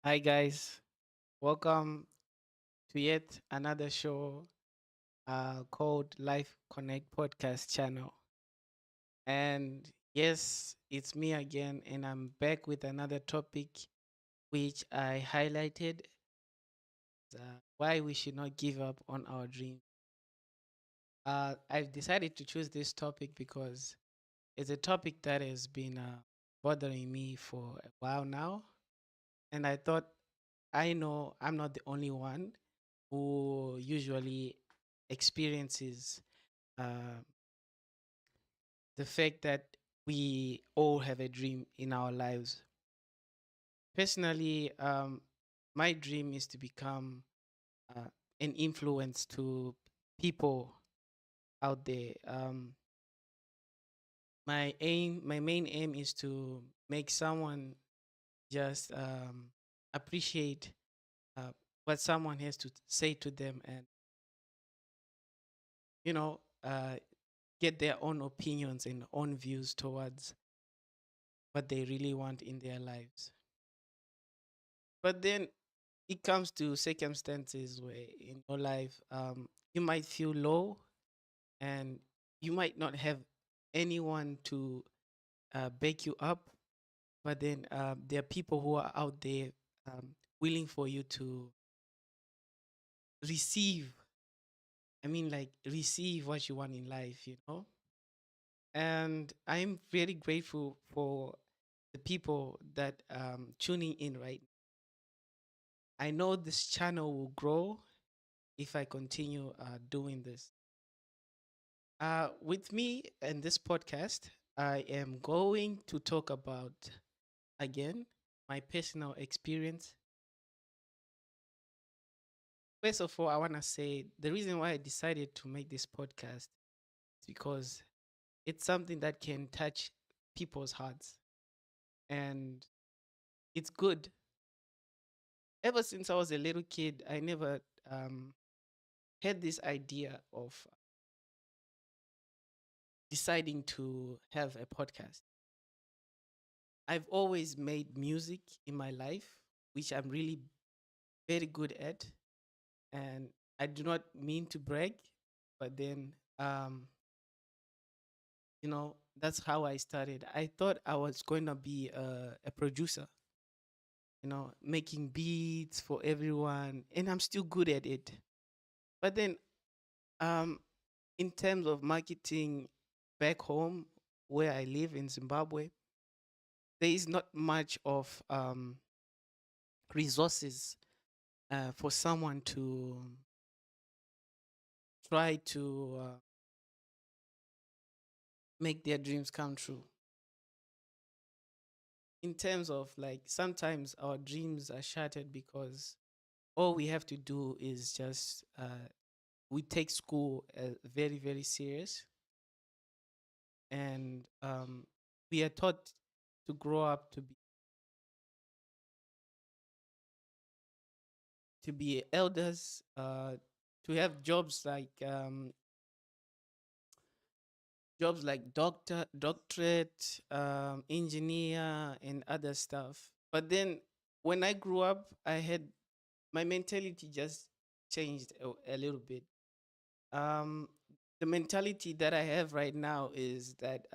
Hi, guys. Welcome to yet another show called Life Connect Podcast Channel. And yes, it's me again, and I'm back with another topic which I highlighted why we should not give up on our dream. I've decided to choose this topic because it's a topic that has been bothering me for a while now. And I thought I know I'm not the only one who usually experiences uh, the fact that we all have a dream in our lives. Personally, my dream is to become uh, an influence to people out there. My main aim is to make someone just appreciate uh, what someone has to say to them, and you know, uh, get their own opinions and own views towards what they really want in their lives. But then it comes to circumstances where in your life, you might feel low and you might not have anyone to back you up. But then there are people who are out there willing for you to receive. I mean, like, receive what you want in life, you know? And I'm very grateful for the people that tuning in right now. I know this channel will grow if I continue doing this. With me in this podcast, I am going to talk about, again, my personal experience. First of all, I want to say the reason why I decided to make this podcast is because it's something that can touch people's hearts. And it's good. Ever since I was a little kid, I never um, had this idea of deciding to have a podcast. I've always made music in my life, which I'm really very good at. And I do not mean to brag, but then, that's how I started. I thought I was going to be a producer, making beats for everyone, and I'm still good at it. But then, um, in terms of marketing back home where I live in Zimbabwe, there is not much of resources for someone to try to make their dreams come true. In terms of, like, sometimes our dreams are shattered because all we have to do is just we take school very, very serious, and we are taught to grow up to be elders, to have jobs like doctorate, engineer, and other stuff. But then when I grew up, I had my mentality just changed a little bit. Um, the mentality that I have right now is that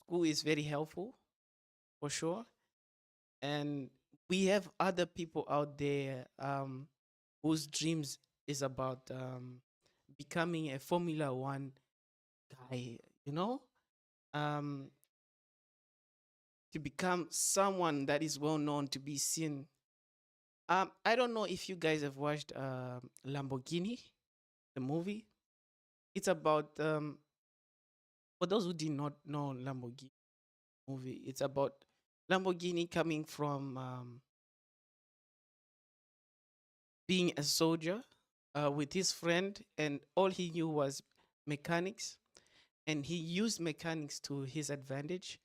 school is very helpful for sure, and we have other people out there whose dreams is about becoming a Formula One guy. You know, um, to become someone that is well known, to be seen. I don't know if you guys have watched Lamborghini, the movie. It's about for those who did not know Lamborghini movie. It's about Lamborghini coming from being a soldier with his friend, and all he knew was mechanics, and he used mechanics to his advantage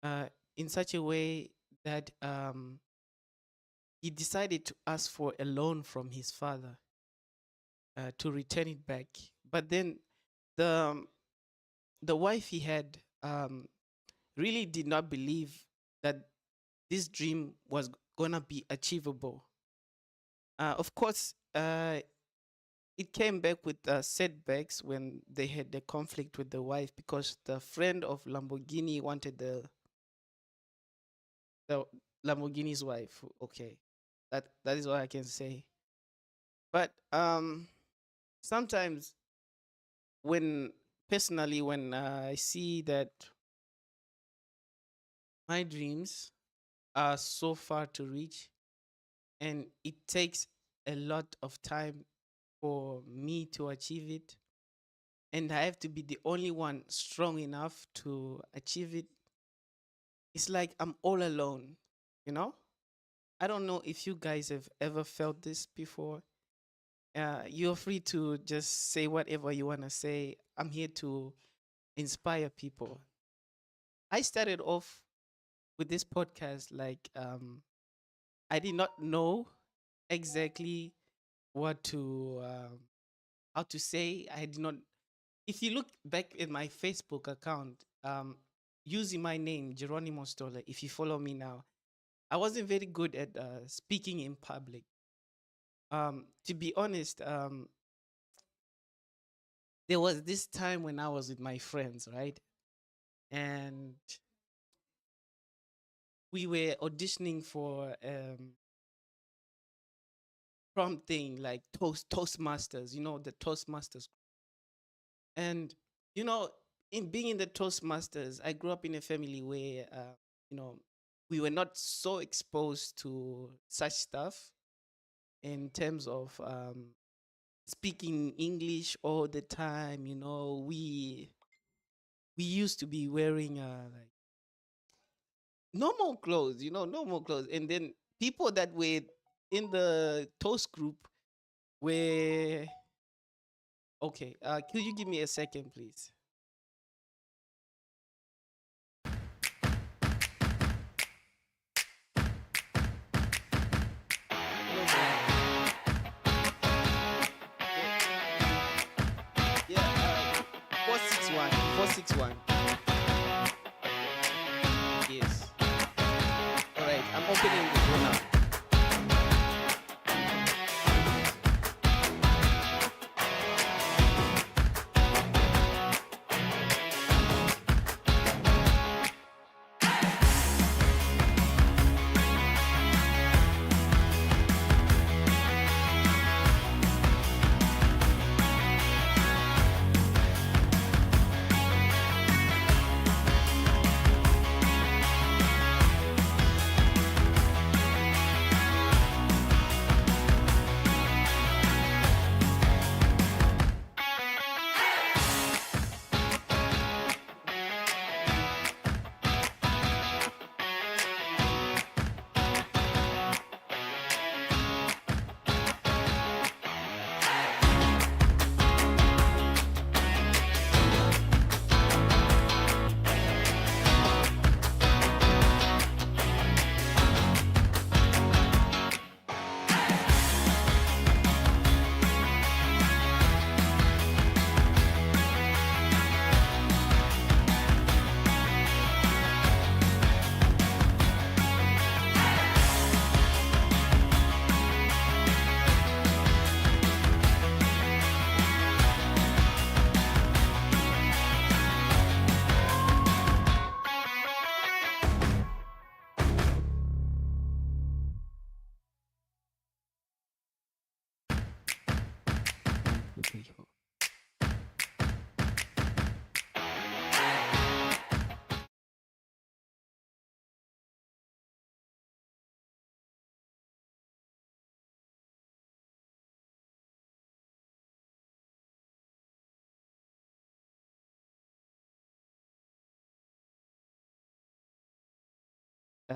uh, in such a way that he decided to ask for a loan from his father to return it back. But then the the wife he had really did not believe that this dream was gonna be achievable. Of course, it came back with setbacks when they had the conflict with the wife because the friend of Lamborghini wanted the Lamborghini's wife. Okay, that is what I can say. But sometimes when personally when I see that my dreams are so far to reach and it takes a lot of time for me to achieve it, and I have to be the only one strong enough to achieve it. It's like I'm all alone, you know? I don't know if you guys have ever felt this before. You're free to just say whatever you want to say. I'm here to inspire people. I started off with this podcast like I did not know exactly what to how to say. I did not. If you look back at my Facebook account, using my name Geronimo Stoller, if you follow me now, I wasn't very good at speaking in public. To be honest, there was this time when I was with my friends, right? And we were auditioning for prom thing like Toastmasters, the Toastmasters. And you know, in being in the Toastmasters, I grew up in a family where you know we were not so exposed to such stuff in terms of speaking English all the time. We used to be wearing like normal clothes, normal clothes, and then people that were in the toast group were okay. Could you give me a second, please? Hello there. Yeah, 461, 461. Yes. All right, I'm opening the door now.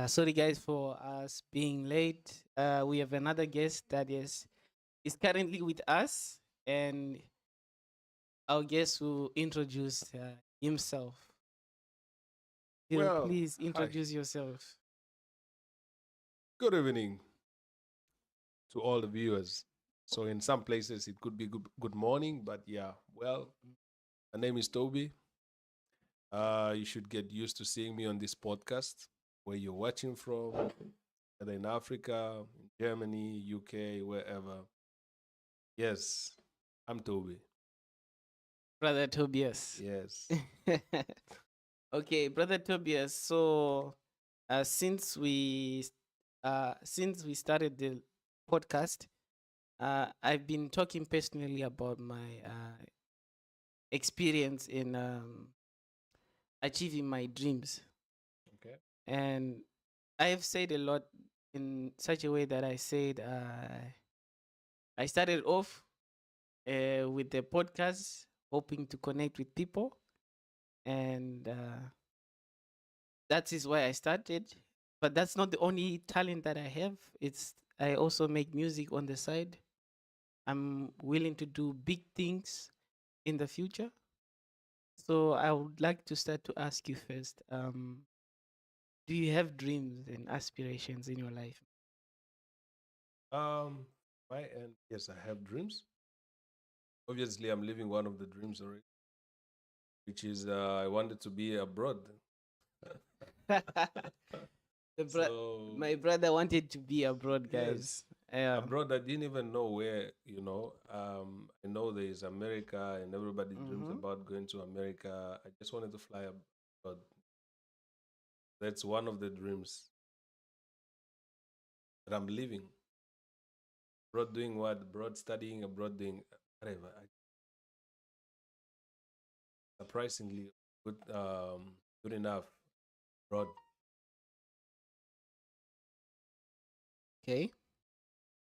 Sorry guys for us being late. We have another guest that is currently with us, and our guest will introduce himself. Phil, Well, please hi. introduce yourself. Good evening to all the viewers. So, in some places, it could be good morning, but yeah, well, my name is Toby. You should get used to seeing me on this podcast where you're watching from. whether in Africa, in Germany, UK, wherever. Yes, I'm Toby. Brother Tobias. Yes. Okay, Brother Tobias. So, since we started the podcast, I've been talking personally about my experience in achieving my dreams, Okay. and I have said a lot in such a way that I said I started off with the podcast, hoping to connect with people, and that is why I started. But that's not the only talent that I have. It's I also make music on the side. I'm willing to do big things in the future. So I would like to start to ask you first. Do you have dreams and aspirations in your life? Um, my end, yes, I have dreams. Obviously, I'm living one of the dreams already, which is I wanted to be abroad. The So my brother wanted to be abroad, guys. yes, Yeah. abroad. I didn't even know where. I know there is America, and everybody dreams Mm-hmm. about going to America. I just wanted to fly abroad. That's one of the dreams that I'm living. Abroad doing what? Abroad studying. Abroad doing whatever. Surprisingly good. Good enough. Abroad Okay.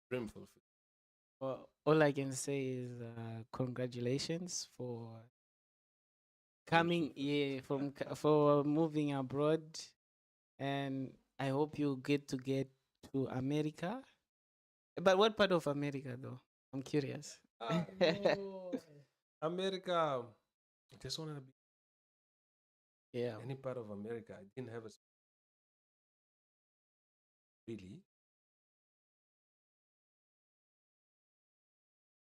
dream fulfilled. Well, all I can say is congratulations for Thank you coming for that. here for moving abroad, and I hope you get to America. But what part of America, though? I'm curious. No, America. I just wanted to be Yeah. any part of America. I didn't have a really.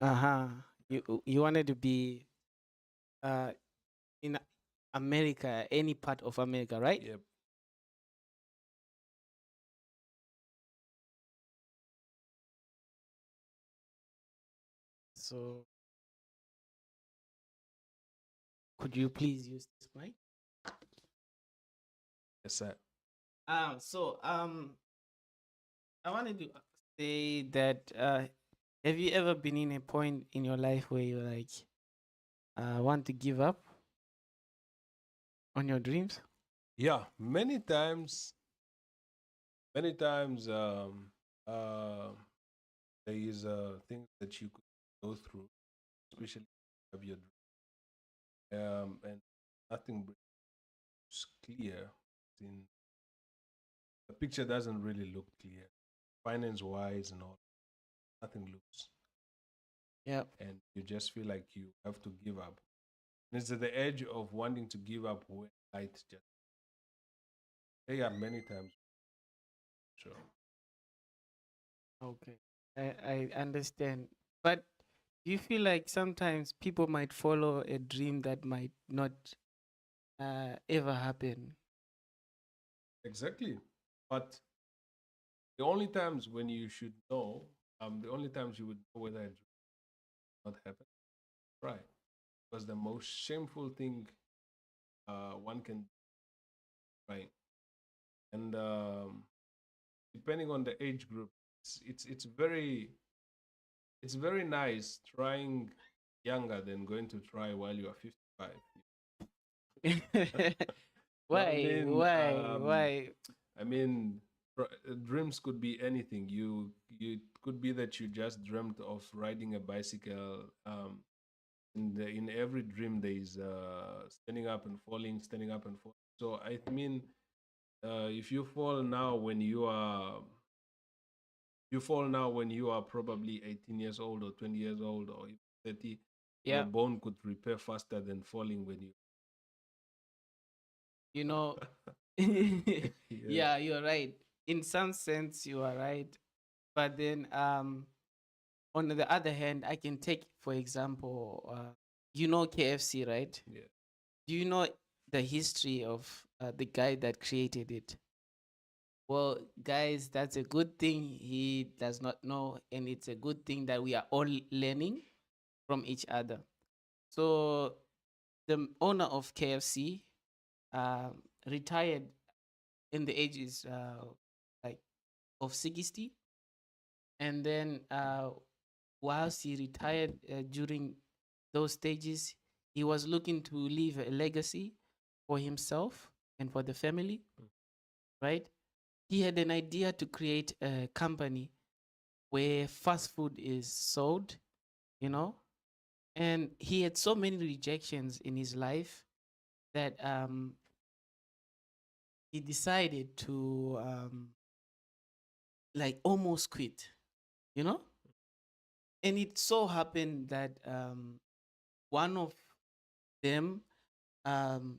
Uh huh. You wanted to be uh in America, any part of America, right? Yep. So could you please use this mic? Yes, sir. So I wanted to say that have you ever been in a point in your life where you like want to give up on your dreams? Yeah, many times. Many times, uh, there is things that you could go through, especially if you have your and nothing is clear. In the picture doesn't really look clear, finance wise and all. Nothing looks, Yeah. and you just feel like you have to give up. And it's at the edge of wanting to give up when light just. Yeah, many times. Sure. Okay. I understand. But do you feel like sometimes people might follow a dream that might not ever happen? Exactly. But the only times when you should know, the only times you would know whether it will not happen, right? Because the most shameful thing one can, right? And depending on the age group, it's very nice trying younger than going to try while you are 55. So Why? Why? Why? I mean, dreams could be anything. You it could be that you just dreamt of riding a bicycle. In every dream, there is standing up and falling, standing up and falling. So I mean, if you fall now when you are probably 18 years old or 20 years old or even 30, your Yeah. bone could repair faster than falling when you. You know, Yeah. yeah, you're right. In some sense, you are right. But then, on the other hand, I can take, for example, KFC, right? Yeah. Do you know the history of the guy that created it? Well, guys, that's a good thing he does not know, and it's a good thing that we are all learning from each other. So, the owner of KFC retired in the ages like of 60, and then whilst he retired during those stages, he was looking to leave a legacy for himself and for the family, right? He had an idea to create a company where fast food is sold, you know, and he had so many rejections in his life that he decided to like almost quit, you know. And it so happened that one of them, um,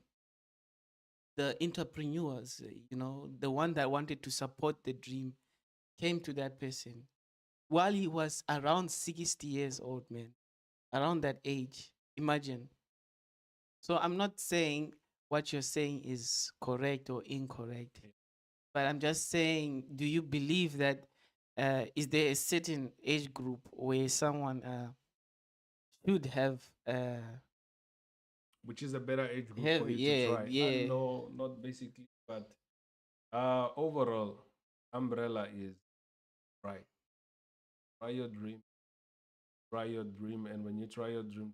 the entrepreneurs, the one that wanted to support the dream, came to that person while he was around 60 years old, man, around that age. Imagine. So I'm not saying what you're saying is correct or incorrect, but I'm just saying, do you believe that is there a certain age group where someone should Which is a better age group for have you to yeah, try? yeah, No, not basically, but overall, umbrella is right. Try your dream, try your dream, and when you try your dream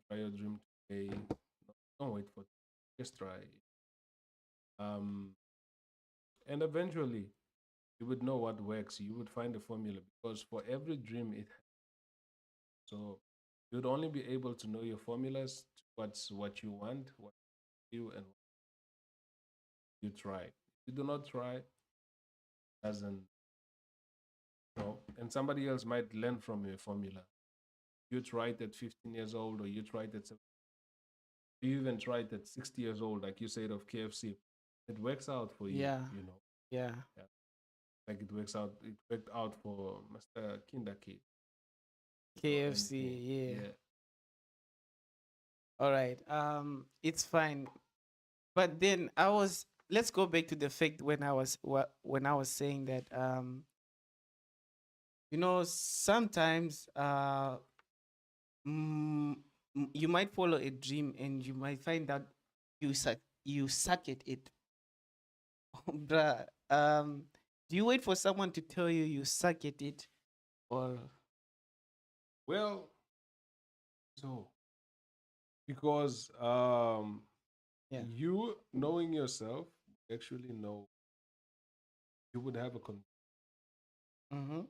today. Don't wait for just try. Um, and eventually you would know what works. You would find a formula because for every dream it so you'd only be able to know your formulas, what's what you want, what you and what you try. If you do not try, doesn't know. And somebody else might learn from your formula. You tried at 15 years old, or you tried at you even tried at 60 years old, like you said of KFC. It works out for you, yeah, you know. yeah. Yeah. Like it works out. It worked out for Mr. Kinderkid or KFC, anything. yeah. Yeah. All right. It's fine. But then let's go back to the fact when I was saying that sometimes mm, you might follow a dream and you might find out you suck at it. Bruh, do you wait for someone to tell you you suck at it, or Well, so because yeah? you knowing yourself actually know you would have a Mm-hmm.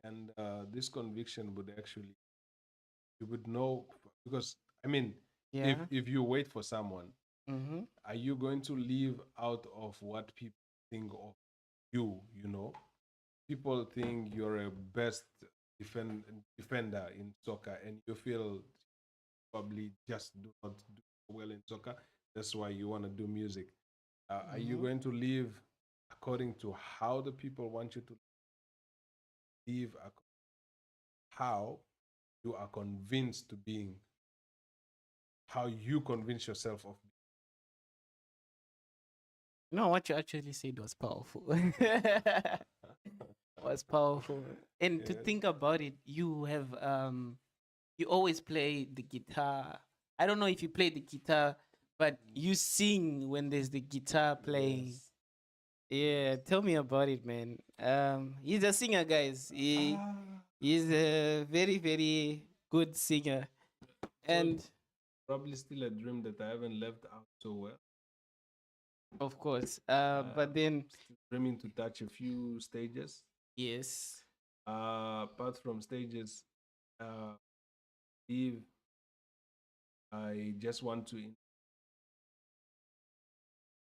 and this conviction would actually you would know because I mean Yeah. if you wait for someone, Mm-hmm. are you going to leave out of what people think of you? You know, people think you're a best defender in soccer, and you feel probably just do not do well in soccer. That's why you want to do music. Are you Mm-hmm. going to live according to how the people want you to live, how you are convinced to being, how you convince yourself of? No, what you actually said was powerful. Was powerful. And to Yes. think about it, you always play the guitar. I don't know if you play the guitar, but you sing when there's the guitar playing. Yes. Yeah, tell me about it, man. He's a singer, guys. Ah, He's a very, very good singer. so And probably still a dream that I haven't left out so well. of course, but Um, then Still dreaming to touch a few stages. yes. Apart from stages, uh, Eve, I just want to,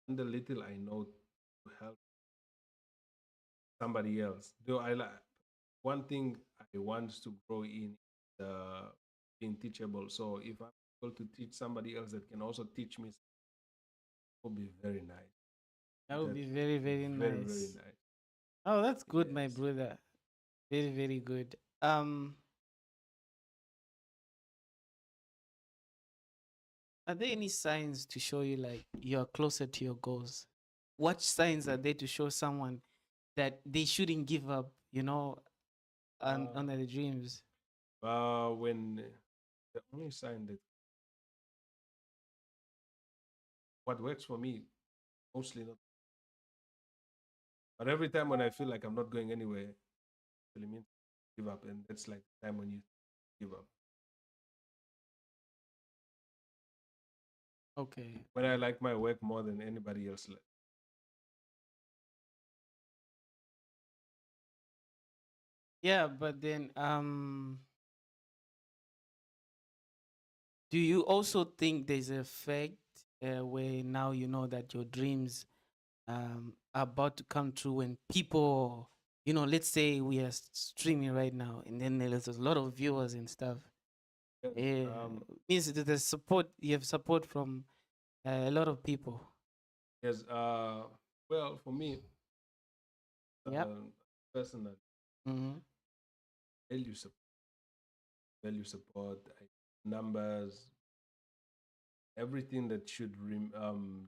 in the little I know, to help somebody else. Though I like one thing I want to grow in being teachable. So if I'm able to teach somebody else that can also teach me, it would be very nice. That would That be very, very very very nice. nice. Oh, that's good, my Yes. brother. Very, very good. Are there any signs to show you like you're closer to your goals? What signs are there to show someone that they shouldn't give up, on Uh, their dreams? when the only sign that what works for me, mostly not, but every time when I feel like I'm not going anywhere, really means give up, and that's like the time when you give up. Okay. When I like my work more than anybody else. Yeah, but then do you also think there's a fact where now you know that your dreams are about to come true when people, let's say we are streaming right now and then there's a lot of viewers and stuff. Yes, Yeah, means that the support you have support from a lot of people. yes. Well, for me, Yeah. personally, Mm-hmm. value support, numbers, everything that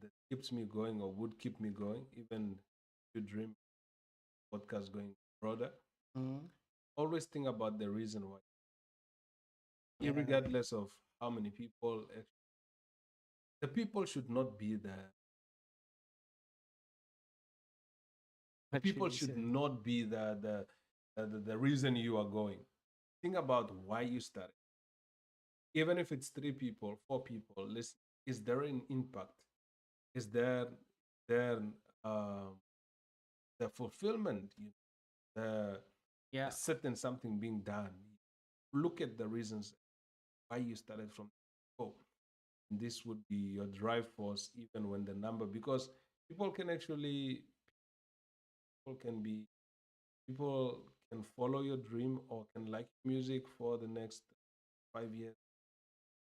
that keeps me going or would keep me going, even to dream podcast going broader. Mm-hmm. Always think about the reason why, Yeah. regardless of how many people. The people should not be the What should people you should say? not be the reason you are going. Think about why you started. Even if it's 3 people, 4 people, listen, is there an impact? Is there um, the fulfillment, the Yeah. a certain something being done? Look at the reasons why you started from. Oh, this would be your drive force, even when the number, because people can actually, people can be, people can follow your dream or can like music for the next 5 years,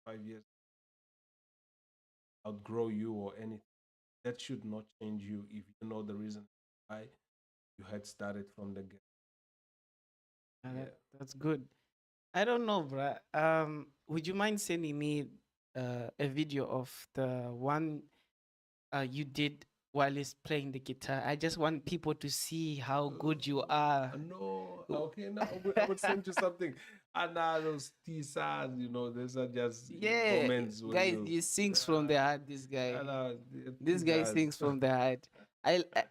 5 years, outgrow you or anything. That should not change you if you know the reason why you had started from the get. That, Yeah. that's good. I don't know, bruh. Would you mind sending me a video of the one you did while he's playing the guitar? I just want people to see how good you are. No, okay, no, I would send you something. And now those teasers, these are just Yeah, moments when guys, you, he sings from the heart. This guy, and this guy teasers. sings from the heart.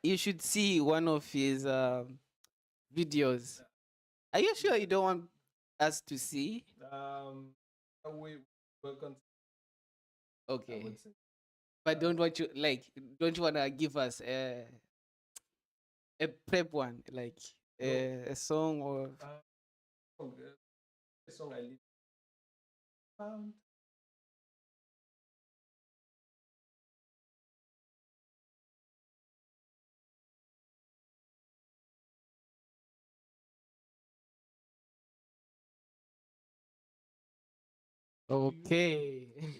You should see one of his videos. Are you sure you don't want us to see? um, we work on, I Okay, would say. but don't you wanna give us a prep one, like No, a song or song, the song I live found.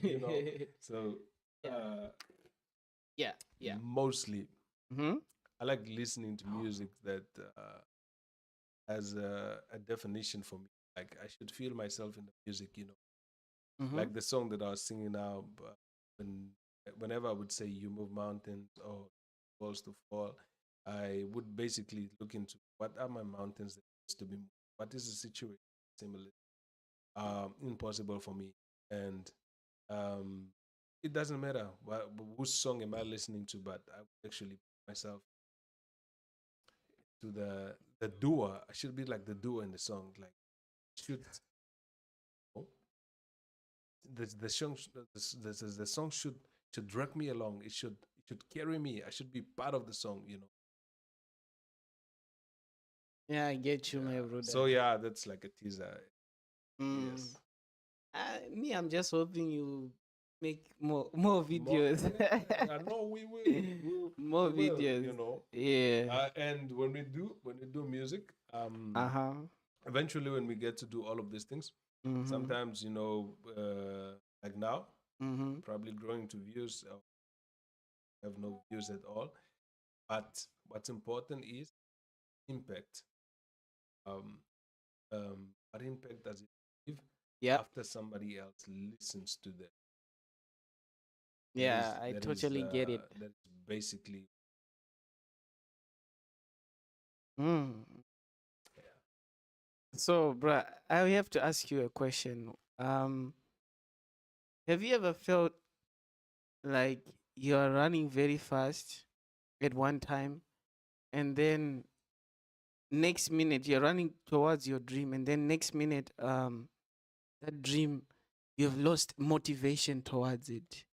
you know, okay. so Yeah, uh, yeah, yeah. mostly Mm-hmm. I like listening to music that has a definition for me. Like I should feel myself in the music. Mm-hmm. Like the song that I was singing now, when whenever I would say "You Move Mountains" or "Walls to Fall," I would basically look into what are my mountains that needs to be moved. What is the situation similar, impossible for me, and um, it doesn't matter whose song am I listening to, but I would actually put myself to the doer. I should be like the doer in the song. Like should oh, the song the song should drag me along. It should carry me. I should be part of the song. Yeah, I get you, my Yeah. brother. So yeah, that's like a teaser. Mm. Yes. Me, I'm just hoping you make more More, videos. yeah, I know we will. More We will. videos. Yeah. And when we do music, Uh-huh. eventually when we get to do all of these things, Mm-hmm. sometimes like now, Mm-hmm. probably growing to views or have no views at all. But what's important is impact. Um, what impact does it leave Yep. after somebody else listens to them? That Yeah, is I that is totally get uh, it. that is basically Mm. So, bruh, I have to ask you a question. Have you ever felt like you're running very fast at one time, and then next minute you're running towards your dream, and then next minute, that dream, you've lost motivation towards it.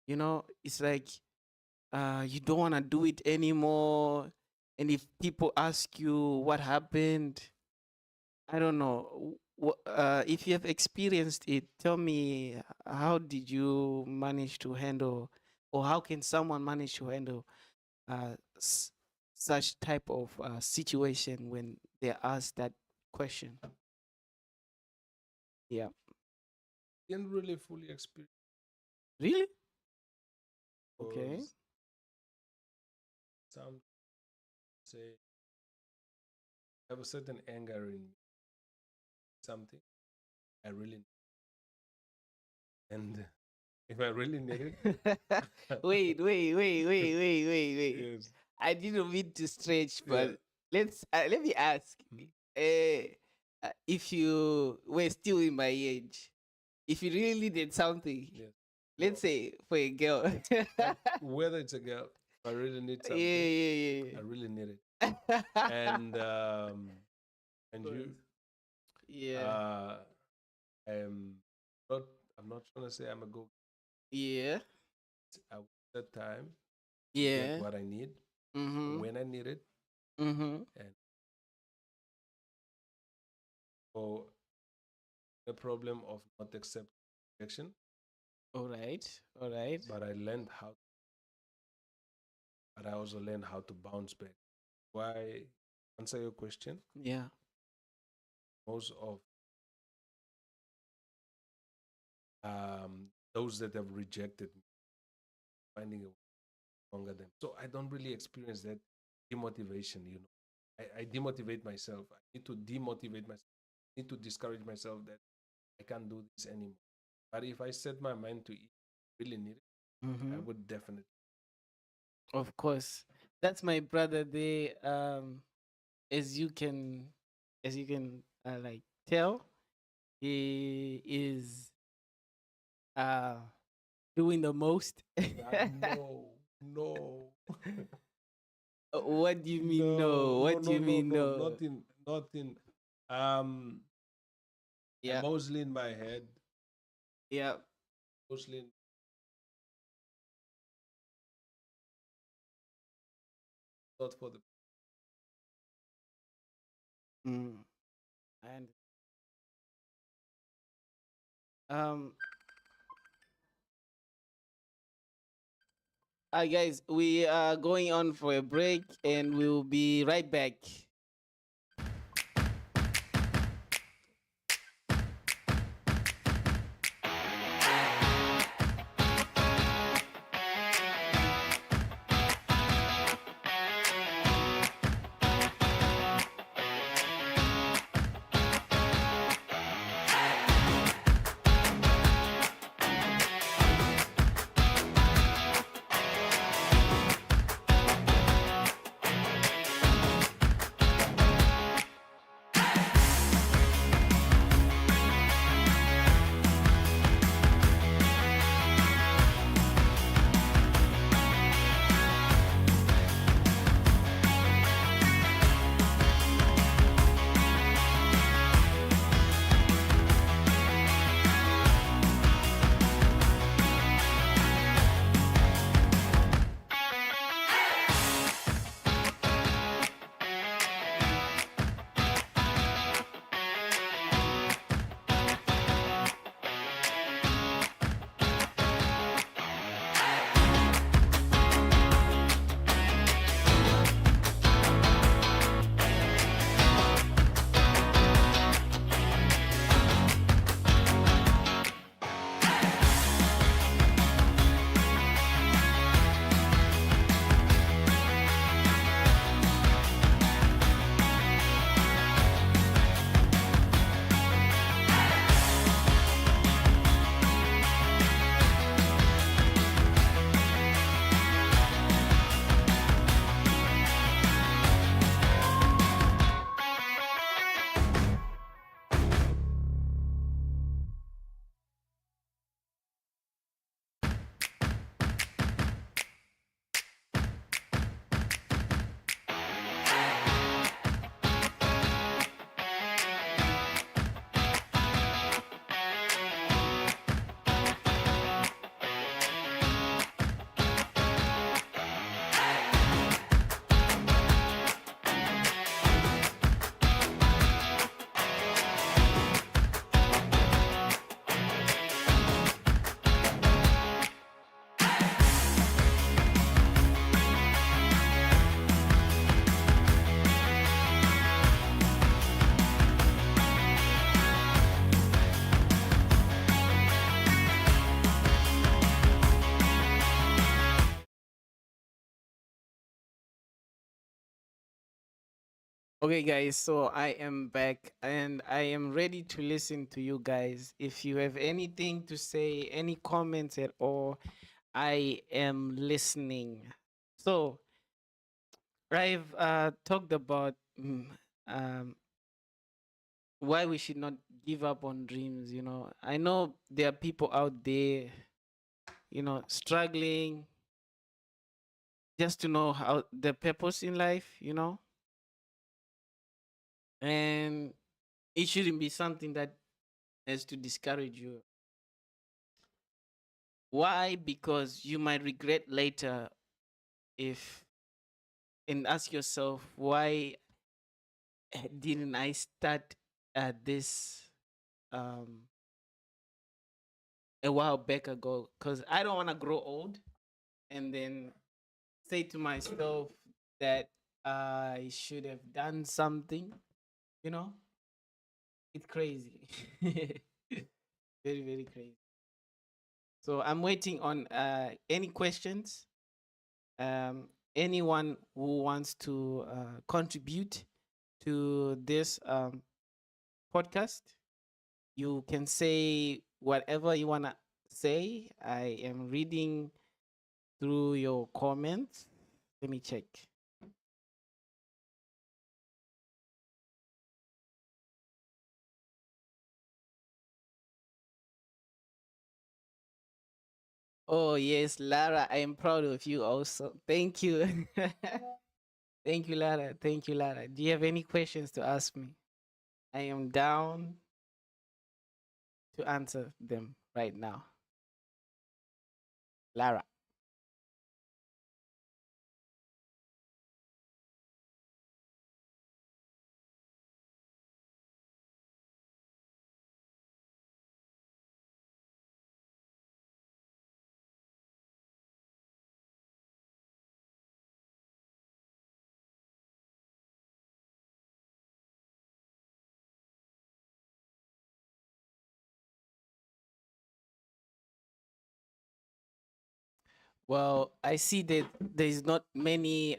You know, it's like you don't want to do it anymore. And if people ask you what happened, I don't know. If you have experienced it, tell me, how did you manage to handle, or how can someone manage to handle uh, s- such type of situation when they're asked that question? Yeah. Didn't really fully experience Really? Okay. because some say I have a certain anger in me, something I really need. And if I really need it, Wait. yes, I didn't mean to stretch, yeah, but let me ask. mhm, If you were still in my age, if you really needed something, yes. let's So, say for a girl. whether it's a girl, if I really need something, Yeah. I really need it. Of And and you, course. Yeah. uh, I'm not. I'm not trying to say I'm a go. Yeah. I will set time to get Yeah. what I need Mm-hmm. when I need it, Mm-hmm. and for the problem of not accepting rejection. All right. All right. But I learned how. But I also learned how to bounce back. Why? Answer your question. Yeah. Most of those that have rejected me, finding a way to conquer them. So I don't really experience that demotivation. I demotivate myself. I need to demotivate myself. I need to discourage myself that I can't do this anymore. But if I set my mind to it, really need it, I Mm-hmm. would definitely. Of course. That's my brother. They as you can like tell, he is uh doing the most. No, no, What do you mean no, no? no, What do no, you no, mean no, no? nothing, nothing. Um, I'm Yeah. mostly in my head, Yeah. mostly not for the. Mm. And um guys, we are going on for a break and we'll be right back. Okay, guys, so I am back and I am ready to listen to you guys. If you have anything to say, any comments at all, I am listening. So, I've talked about um, why we should not give up on dreams. I know there are people out there, struggling just to know how the purpose in life, and it shouldn't be something that has to discourage you. Why? Because you might regret later if and ask yourself, why didn't I start this um a while back ago? Because I don't want to grow old and then say to myself that I should have done something. You know, it's crazy. Very, very crazy. So I'm waiting on any questions. Anyone who wants to contribute to this podcast, you can say whatever you want to say. I am reading through your comments. Let me check. Oh, yes, Lara, I am proud of you also. Thank you. Thank you, Lara. Thank you, Lara. Do you have any questions to ask me? I am down to answer them right now. Lara. Well, I see that there's not many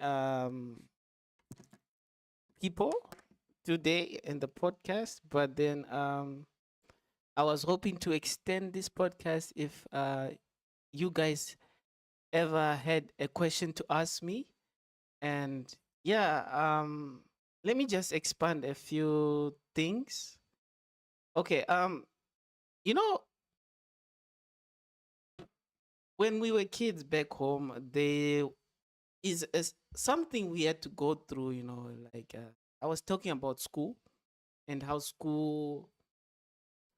people today in the podcast, but then I was hoping to extend this podcast if you guys ever had a question to ask me. And yeah, let me just expand a few things. Okay, you know, when we were kids back home, there is something we had to go through, like I was talking about school and how school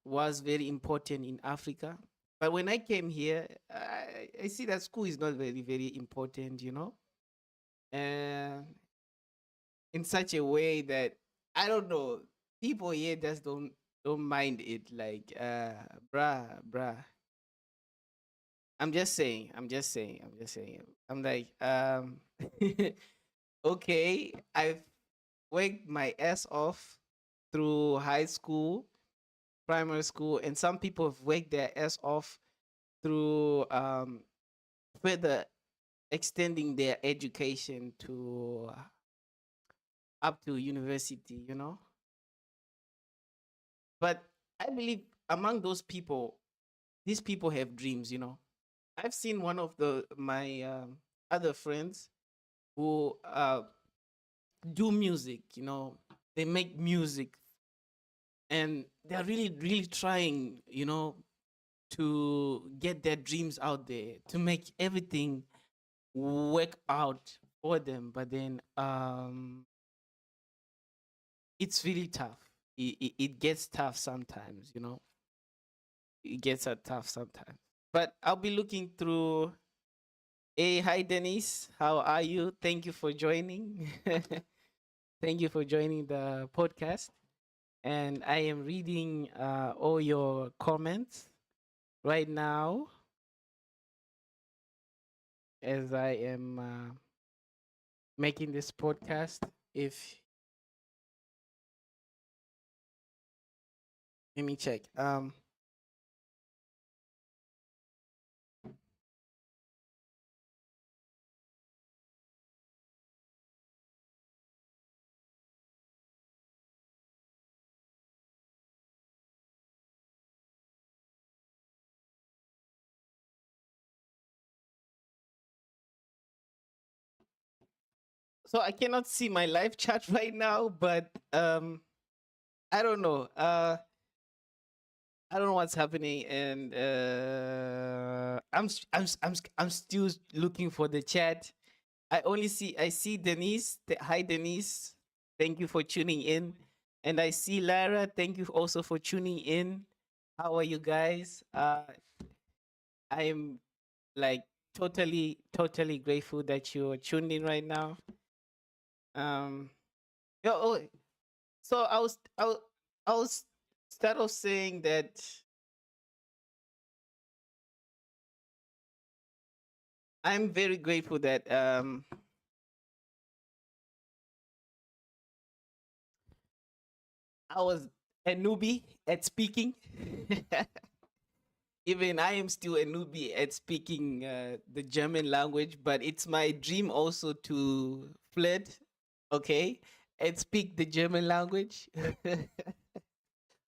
was very important in Africa. But when I came here, I see that school is not very, very important, and in such a way that I don't know, people here just don't mind it. Like, bruh. I'm just saying. I'm like, okay, I've worked my ass off through high school, primary school, and some people have worked their ass off through further extending their education to up to university. But I believe among those people, these people have dreams. I've seen one of the my other friends who do music. They make music and they're really, really trying, to get their dreams out there, to make everything work out for them. But then it's really tough. It gets tough sometimes. It gets tough sometimes. But I'll be looking through. Hey, hi Denise. How are you? Thank you for joining. Thank you for joining the podcast. And I am reading all your comments right now as I am making this podcast. If Let me check. So I cannot see my live chat right now, but I don't know. I don't know what's happening, and I'm still looking for the chat. I see Denise. Hi Denise, thank you for tuning in, and I see Lara. Thank you also for tuning in. How are you guys? I am like totally grateful that you're tuned in right now. Um, yeah, oh, so I was start off saying that I'm very grateful that I was a newbie at speaking. Even I am still a newbie at speaking the German language, but it's my dream also to flirt, okay, and speak the German language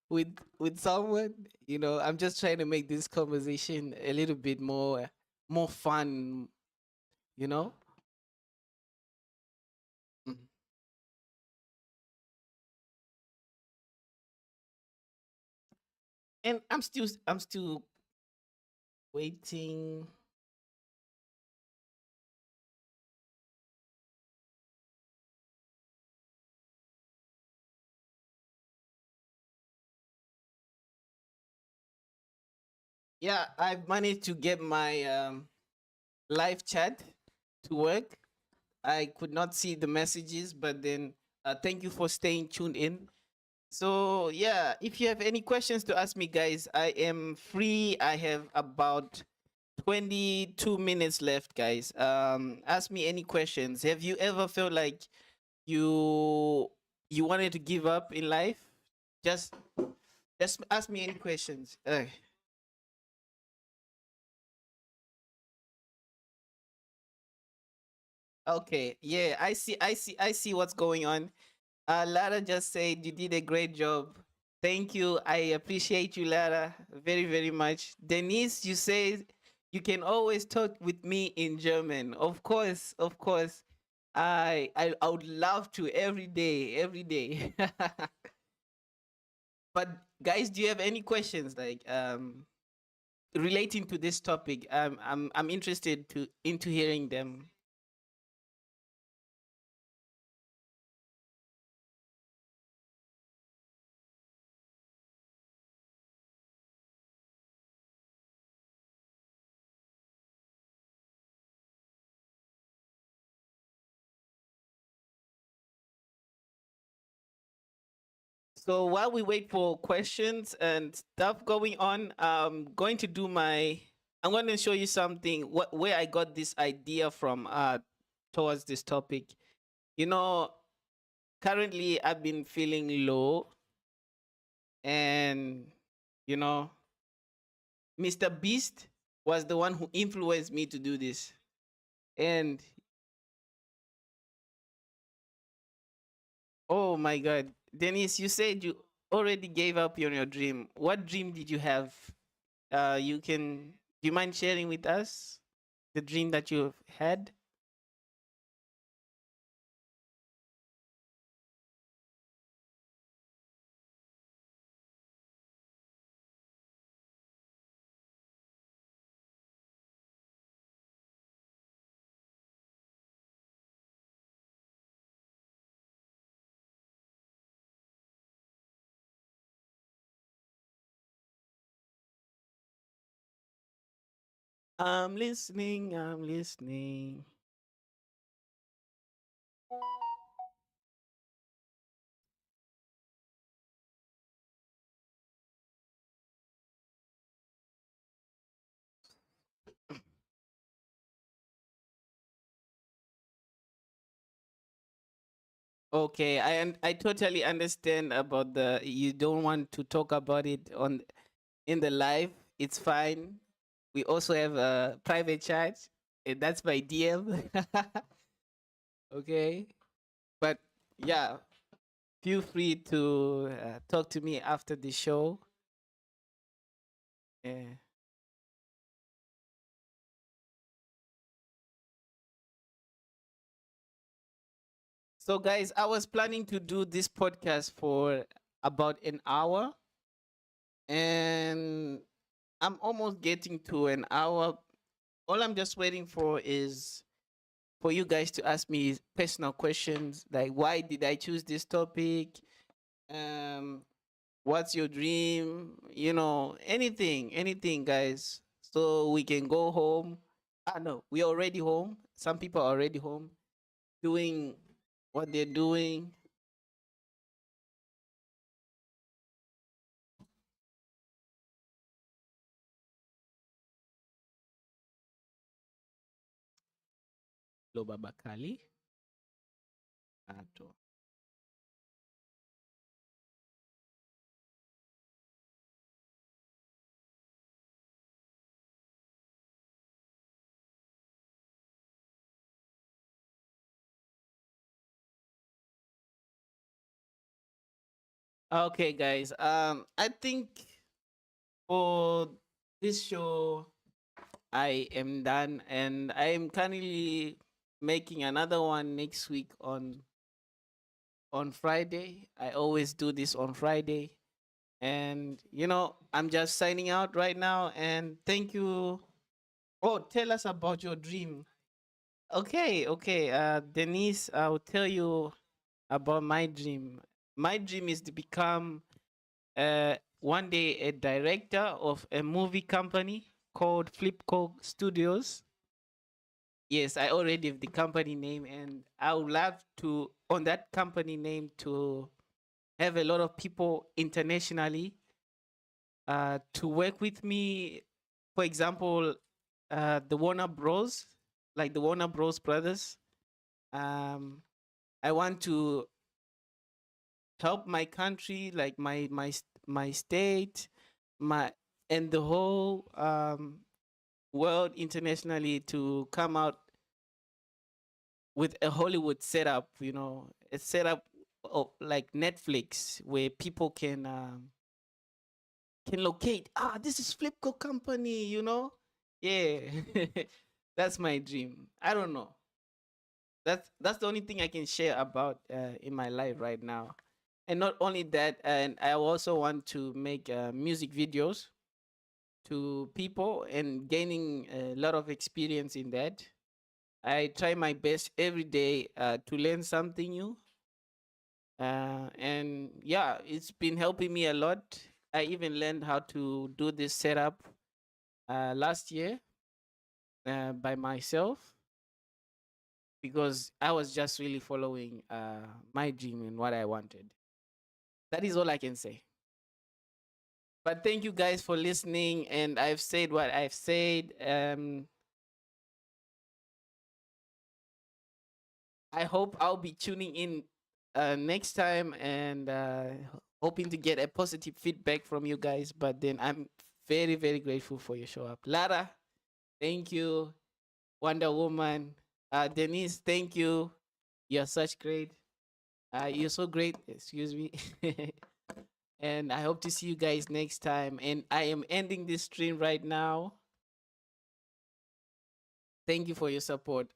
with someone. You know, I'm just trying to make this conversation a little bit more fun. You know, Mhm. And I'm still waiting. Yeah, I've managed to get my live chat to work. I could not see the messages, but then thank you for staying tuned in. So yeah, if you have any questions to ask me, guys, I am free. I have about 22 minutes left, guys. Ask me any questions. Have you ever felt like you you wanted to give up in life? Just just ask me any questions. Okay, yeah, I see what's going on. Lara just said you did a great job. Thank you. I appreciate you, Lara, very much. Denise, you say you can always talk with me in German. Of course, of course. I would love to every day. But guys, do you have any questions like relating to this topic? I'm interested to into hearing them. So while we wait for questions and stuff going on, I'm going to do my. I'm going to show you something. Where I got this idea from towards this topic. You know, currently I've been feeling low, and you know, Mr. Beast was the one who influenced me to do this. And oh my God, Denise, you said you already gave up on your dream. What dream did you have? You can. Do you mind sharing with us the dream that you've had? I'm listening. I'm listening. Okay, I totally understand about the you don't want to talk about it on in the live. It's fine. We also have a private chat. And that's by DM. Okay, but yeah, feel free to talk to me after the show. Yeah. So, guys, I was planning to do this podcast for about an hour, and I'm almost getting to an hour. All I'm just waiting for is for you guys to ask me personal questions like, why did I choose this topic? Um, what's your dream? Anything, guys. So we can go home. Ah, no, we're already home. Some people are already home doing what they're doing. Loba Bakali. Ato. Okay, guys. I think for this show, I am done, and I am currently making another one next week on Friday. I always do this on Friday, and I'm just signing out right now. And thank you. Oh, tell us about your dream. Okay, okay. Denise, I'll tell you about my dream. My dream is to become one day a director of a movie company called Flipco Studios. Yes, I already have the company name, and I would love to, on that company name, to have a lot of people internationally to work with me. For example, the Warner Bros, like the Warner Bros brothers. Um, I want to help my country, like my state, my and the whole world internationally to come out with a Hollywood setup. A setup of like Netflix where people can locate. Ah, this is Flipco company. Yeah, that's my dream. I don't know. That's the only thing I can share about in my life right now. And not only that, and I also want to make music videos to people and gaining a lot of experience in that. I try my best every day to learn something new. And yeah, it's been helping me a lot. I even learned how to do this setup last year by myself because I was just really following my dream and what I wanted. That is all I can say. But thank you guys for listening. And I've said what I've said. I hope I'll be tuning in next time and hoping to get a positive feedback from you guys. But then I'm very, very grateful for your show up. Lara, thank you. Wonder Woman. Denise, thank you. You're such great. You're so great. Excuse me. And I hope to see you guys next time. And I am ending this stream right now. Thank you for your support.